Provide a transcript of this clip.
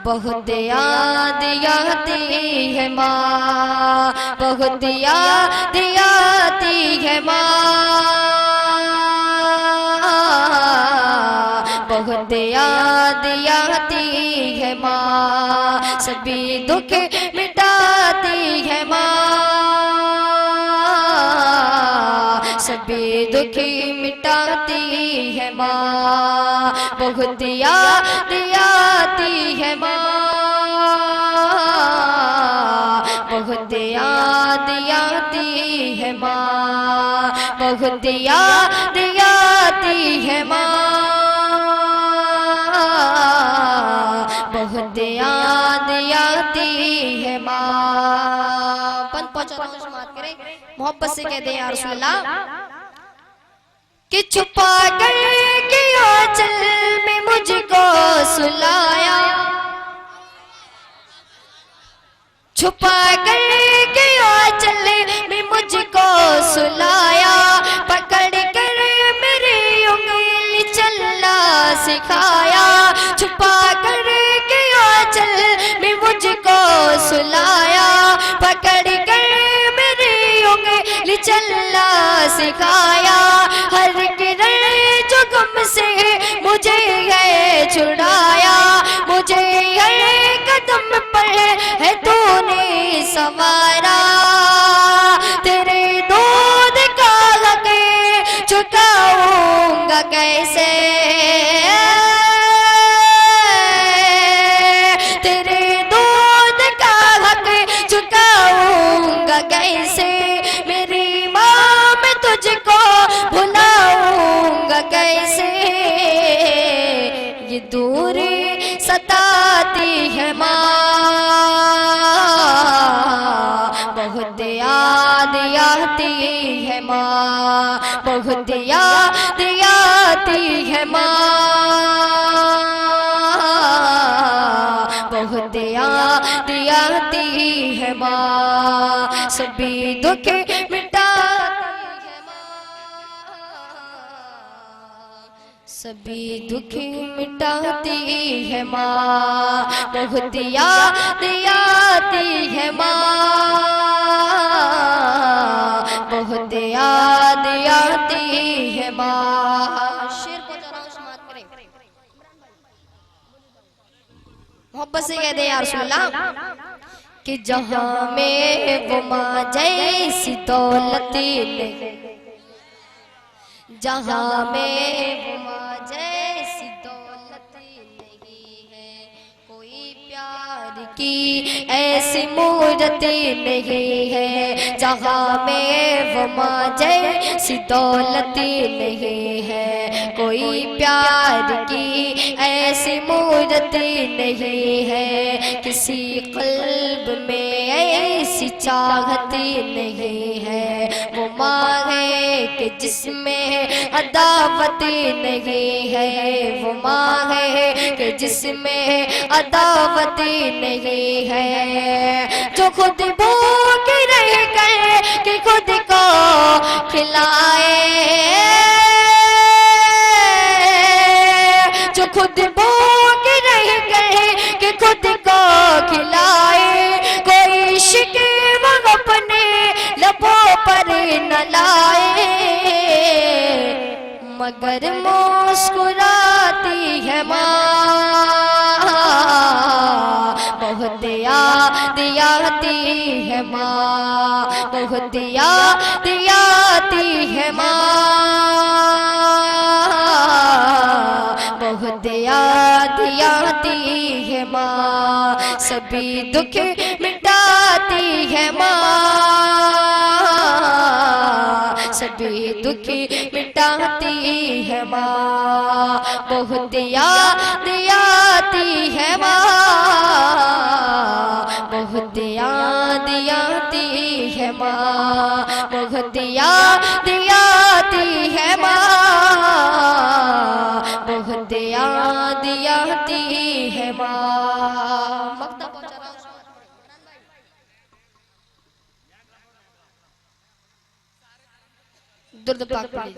बहुत याद आती है माँ, बहुत याद आती है माँ, बहुत याद आती है माँ, सभी दुख मिटाती है माँ, सभी दुख मिटाती है माँ, बहुत याद आती है माँ, बहुत याद आती है माँ, बहुत याद आती है माँ, बहुत याद आती है माँ। पन पहुंचा समात करें, मोहब्बत से कह दे या रसूल अल्लाह कि छुपा कर के आंचल में मुझको सुलाया, छुपा कर के आंचल में मुझको सुलाया, पकड़ कर मेरी उंगली चलना सिखाया, छुपा कर के आंचल में मुझको सुलाया, पकड़ कर मेरी उंगली चलना सिखाया, हर किरण जो गम से मुझे है छुड़ाया, मुझे हर कदम पर है तूने संवारा, तेरे दूध का हक चुकाऊंगा कैसे, तेरे दूध का हक चुकाऊंगा कैसे, मेरी माँ मैं तुझको भुलाऊंगा कैसे, ये दूरी सताती है माँ, बहुत याद आती है माँ, बहुत याद आती है माँ, बहुत याद आती है माँ, सभी दुख मिटाती है माँ, सभी दुख मिटाती है माँ, बहुत याद आती है माँ, बहुत याद आती है माँ। शेर को जरा समात करें, मोहब्बत से कह दे या रसूल अल्लाह कि जहां में वो माँ जैसी दौलत नहीं, जहां में वो माँ जैसी दौलत नहीं है, कोई प्यार की ऐसी मूरत नहीं है, जहां में वो माँ जैसी दौलत नहीं है, कोई प्यार की ऐसी मूरत नहीं है, किसी कल्ब में ऐसी चाहत नहीं है, वो माँ है कि जिसमें अदावत नहीं है, वो माँ है कि जिसमें अदावत नहीं है, जो खुद भूख रह गए कि खुद को खिलाए, जो खुद भूख रह गए कि खुद को खिलाए, कोई शिकवा अपने लबों पर न लाए, मगर मुस्कुराती है माँ, बहुत याद आती है माँ, बहुत याद आती है माँ, बहुत याद आती है माँ, सभी दुख मिटाती है माँ, सभी दुख मिटाती है माँ, बहुत याद आती है माँ, बहुत याद आती है माँ, बहुत याद आती है माँ, बहुत याद आती है माँ। मक्ता पहुंचा रहा हूँ दुर्द पाक पढ़ी।